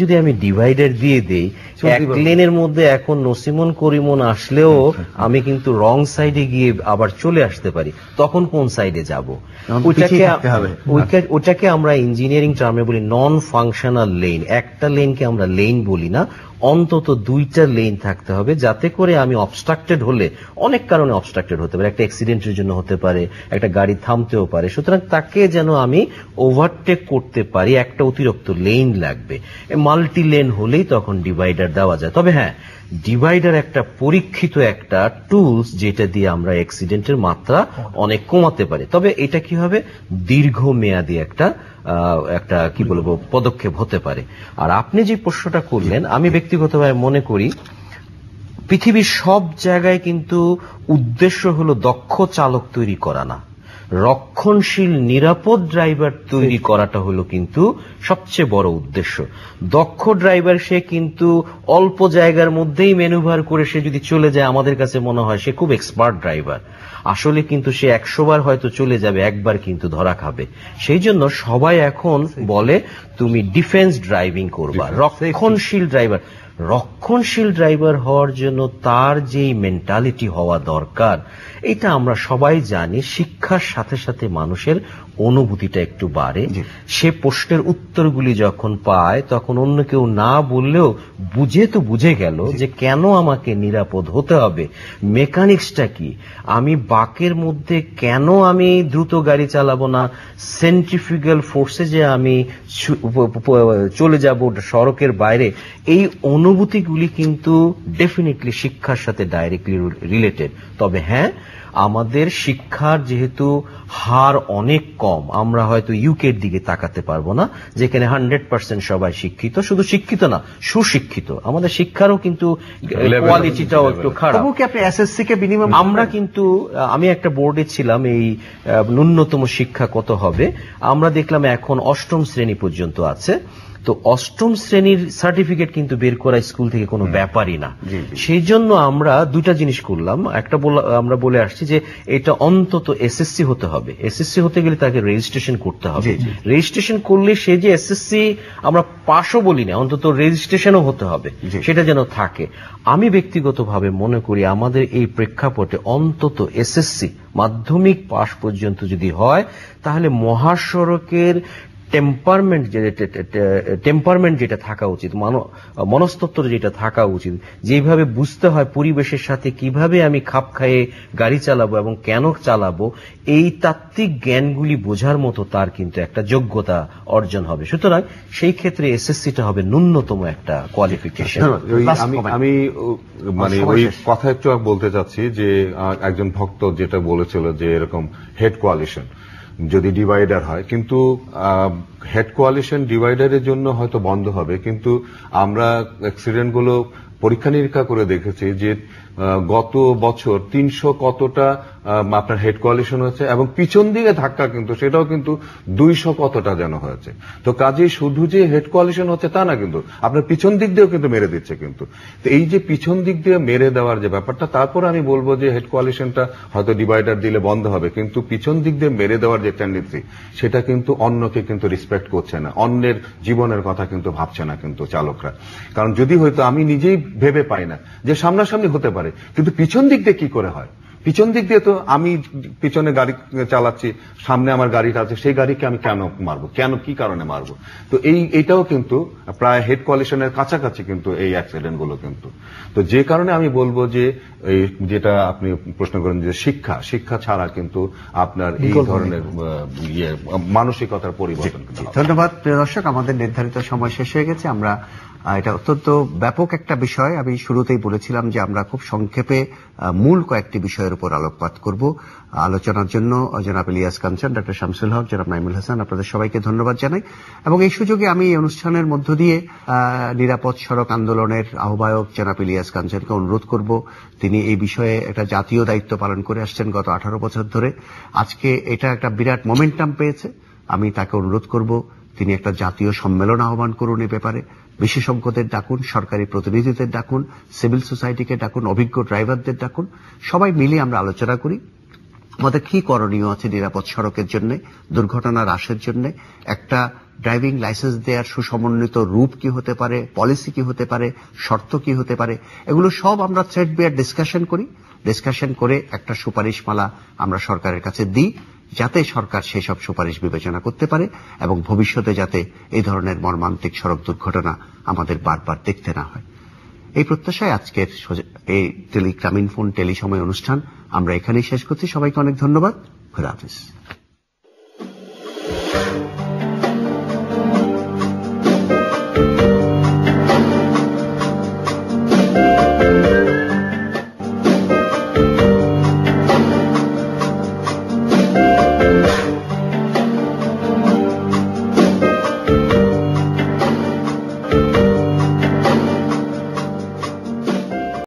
যদি আমি ডিভাইডার দিয়ে দেই, এক লেনের মধ্যে এখন নসিমন করিমন আসলেও আমি কিন্তু রং সাইডে গিয়ে আবার চলে আসতে পারি, তখন কোন সাইডে যাব? ওটাকে আমরা ইঞ্জিনিয়ারিং টার্মে বলি নন ফাংশনাল লেন। একটা লেনকে আমরা লেন বলি না, অন্তত দুইটা লেন থাকতে হবে, যাতে করে আমি অবস্ট্রাক্টেড হলে, অনেক কারণে অবস্ট্রাক্টেড হতে পারে, একটা অ্যাক্সিডেন্টের জন্য হতে পারে, একটা গাড়ি থামতেও পারে, সুতরাং তাকে যেন আমি ওভারটেক করতে পারি, একটা অতিরিক্ত লেন লাগবে। মাল্টি লেন হলেই তখন ডিভাইডার দেওয়া যায়। তবে হ্যাঁ, ডিভাইডার একটা পরীক্ষিত একটা টুলস, যেটা দিয়ে আমরা অ্যাক্সিডেন্টের মাত্রা অনেক কমাতে পারি। তবে এটা কি হবে, দীর্ঘমেয়াদী একটা কি বলবো পদক্ষেপ হতে পারে। আর আপনি যে প্রশ্নটা করলেন, আমি ব্যক্তিগতভাবে মনে করি পৃথিবীর সব জায়গায় কিন্তু উদ্দেশ্য হলো দক্ষ চালক তৈরি করা না, রক্ষণশীল নিরাপদ ড্রাইভার তৈরি করাটা হলো কিন্তু সবচেয়ে বড় উদ্দেশ্য। দক্ষ ড্রাইভার সে কিন্তু অল্প জায়গার মধ্যেই ম্যানুভার করে সে যদি চলে যায়, আমাদের কাছে মনে হয় সে খুব এক্সপার্ট ড্রাইভার। আসলে কিন্তু সে 100 বার হয়তো চলে যাবে, একবার কিন্তু ধরা খাবে। সেই জন্য সবাই এখন বলে তুমি ডিফেন্স ড্রাইভিং করবা, রক্ষণশীল ড্রাইভার। রক্ষণশীল ড্রাইভার হওয়ার জন্য তার যেই মেন্টালিটি হওয়া দরকার, এটা আমরা সবাই জানি। শিক্ষার সাথে সাথে মানুষের অনুভূতিটা একটু বাড়ে। সে প্রশ্নের উত্তরগুলি যখন পায়, তখন অন্য কেউ না বললেও বুঝে গেল যে কেন আমাকে নিরাপদ হতে হবে, মেকানিক্সটা কি, আমি বাকের মধ্যে কেন আমি দ্রুত গাড়ি চালাবো না, সেন্ট্রিফিউগাল ফোর্সে যে আমি চলে যাব সড়কের বাইরে। এই অনুভূতিগুলি কিন্তু ডেফিনেটলি শিক্ষার সাথে ডাইরেক্টলি রিলেটেড। তবে হ্যাঁ, আমাদের শিক্ষার যেহেতু হার অনেক কম, আমরা হয়তো ইউকের দিকে তাকাতে পারবো না, যেখানে 100% সবাই শিক্ষিত, শুধু শিক্ষিত না, সুশিক্ষিত। আমাদের শিক্ষারও কিন্তু কোয়ালিটিটাও একটু খারাপ। আমরা কিন্তু, আমি একটা বোর্ডে ছিলাম, এই ন্যূনতম শিক্ষা কত হবে, আমরা দেখলাম এখন 8ম শ্রেণী পর্যন্ত আছে। তো 8ম শ্রেণীর সার্টিফিকেট কিন্তু বের করা স্কুল থেকে কোনো ব্যাপারই না। সেই জন্য আমরা দুটা জিনিস করলাম। একটা আমরা বলে আসছি যে এটা অন্তত এসএসসি হতে হবে। এসএসসি হতে গেলে তাকে রেজিস্ট্রেশন করতে হবে। রেজিস্ট্রেশন করলে সে যে এসএসসি আমরা পাশও বলি না, অন্তত রেজিস্ট্রেশনও হতে হবে, সেটা যেন থাকে। আমি ব্যক্তিগতভাবে মনে করি আমাদের এই প্রেক্ষাপটে অন্তত এসএসসি মাধ্যমিক পাশ পর্যন্ত যদি হয়, তাহলে মহাসড়কের টেম্পারমেন্ট যেটা থাকা উচিত, মনস্তত্ত্ব যেটা থাকা উচিত, যেভাবে বুঝতে হয় পরিবেশের সাথে কিভাবে আমি খাপ খাইয়ে গাড়ি চালাবো এবং কেন চালাবো, এই তাত্ত্বিক জ্ঞানগুলি বোঝার মতো তার কিন্তু একটা যোগ্যতা অর্জন হবে। সুতরাং সেই ক্ষেত্রে এসএসসিটা হবে ন্যূনতম একটা কোয়ালিফিকেশন। আমি মানে ওই কথা একটু বলতে চাচ্ছি যে একজন ভক্ত যেটা বলেছিল যে এরকম হেড কোয়ালিশন যদি ডিভাইডার হয়, কিন্তু হেড কোয়ালিশন ডিভাইডারের জন্য হয়তো বন্ধ হবে, কিন্তু আমরা অ্যাক্সিডেন্টগুলো পরীক্ষা নিরীক্ষা করে দেখেছি যে গত বছর 300 কতটা আপনার হেড কোয়ালিশন হয়েছে, এবং পিছন দিকে ধাক্কা কিন্তু সেটাও কিন্তু 200 কতটা যেন হয়েছে। তো কাজেই শুধু যে হেড কোয়ালিশন হচ্ছে তা না, কিন্তু আপনার পিছন দিক দিয়েও কিন্তু মেরে দিচ্ছে। কিন্তু তো এই যে পিছন দিক দিয়ে মেরে দেওয়ার যে ব্যাপারটা, তারপর আমি বলবো যে হেড কোয়ালিশনটা হয়তো ডিভাইডার দিলে বন্ধ হবে, কিন্তু পিছন দিক দিয়ে মেরে দেওয়ার যে টেন্ডেন্সি, সেটা কিন্তু অন্যকে কিন্তু রেসপেক্ট করছে না, অন্যের জীবনের কথা কিন্তু ভাবছে না কিন্তু চালকরা। কারণ যদি হয়তো আমি নিজেই ভেবে পাই না যে সামনাসামনি হতে পারে, কিন্তু পিছন দিক দিয়ে কি করে হয়, পিছন দিক দিয়ে তো আমি পিছনে গাড়ি চালাচ্ছি, সামনে আমার গাড়িটা আছে, সেই গাড়িকে আমি কেন মারবো, কেন কি কারণে মারবো? তো এইটাও কিন্তু প্রায় হেড কোয়ালিশনের কাছাকাছি কিন্তু এই অ্যাক্সিডেন্ট গুলো কিন্তু। তো যে কারণে আমি বলবো যে এই যেটা আপনি প্রশ্ন করেন যে শিক্ষা ছাড়া কিন্তু আপনার এই ধরনের মানসিকতার পরিবর্তন। ধন্যবাদ প্রিয় দর্শক, আমাদের নির্ধারিত সময় শেষ হয়ে গেছে। আমরা এটা অত্যন্ত ব্যাপক একটা বিষয়, আমি শুরুতেই বলেছিলাম যে আমরা খুব সংক্ষেপে মূল কয়েকটি বিষয়ের উপর আলোকপাত করব। আলোচনার জন্য জনাব ইলিয়াস কাঞ্চন, ডক্টর শামসুল হক, জনাব নাইমুল হাসান, আপনাদের সবাইকে ধন্যবাদ জানাই। এবং এই সুযোগে আমি এই অনুষ্ঠানের মধ্য দিয়ে নিরাপদ সড়ক আন্দোলনের আহ্বায়ক জনাব ইলিয়াস কাঞ্চনকে অনুরোধ করব, তিনি এই বিষয়ে একটা জাতীয় দায়িত্ব পালন করে আসছেন গত 18 বছর ধরে। আজকে এটা একটা বিরাট মোমেন্টাম পেয়েছে, আমি তাকে অনুরোধ করব তিনি একটা জাতীয় সম্মেলন আহ্বান করুন এ ব্যাপারে। বিশেষজ্ঞদের ডাকুন, সরকারি প্রতিনিধিদের ডাকুন, সিভিল সোসাইটিকে ডাকুন, অভিজ্ঞ ড্রাইভারদের ডাকুন, সবাই মিলে আমরা আলোচনা করি আমাদের কি করণীয় আছে নিরাপদ সড়কের জন্য, দুর্ঘটনা হ্রাসের জন্য, একটা ড্রাইভিং লাইসেন্স দেওয়ার সুসমন্বিত রূপ কি হতে পারে, পলিসি কি হতে পারে, শর্ত কি হতে পারে, এগুলো সব আমরা থ্রেড বিয়ার ডিসকাশন করে একটা সুপারিশমালা আমরা সরকারের কাছে দিই, যাতে সরকার সেই সব সুপারিশ বিবেচনা করতে পারে এবং ভবিষ্যতে যাতে এই ধরনের মর্মান্তিক সড়ক দুর্ঘটনা আমাদের বারবার দেখতে না হয়। এই প্রত্যাশায় আজকের এই গ্রামীণফোন টেলিসময় অনুষ্ঠান আমরা এখানেই শেষ করছি। সবাইকে অনেক ধন্যবাদ। খোদা হাফেজ।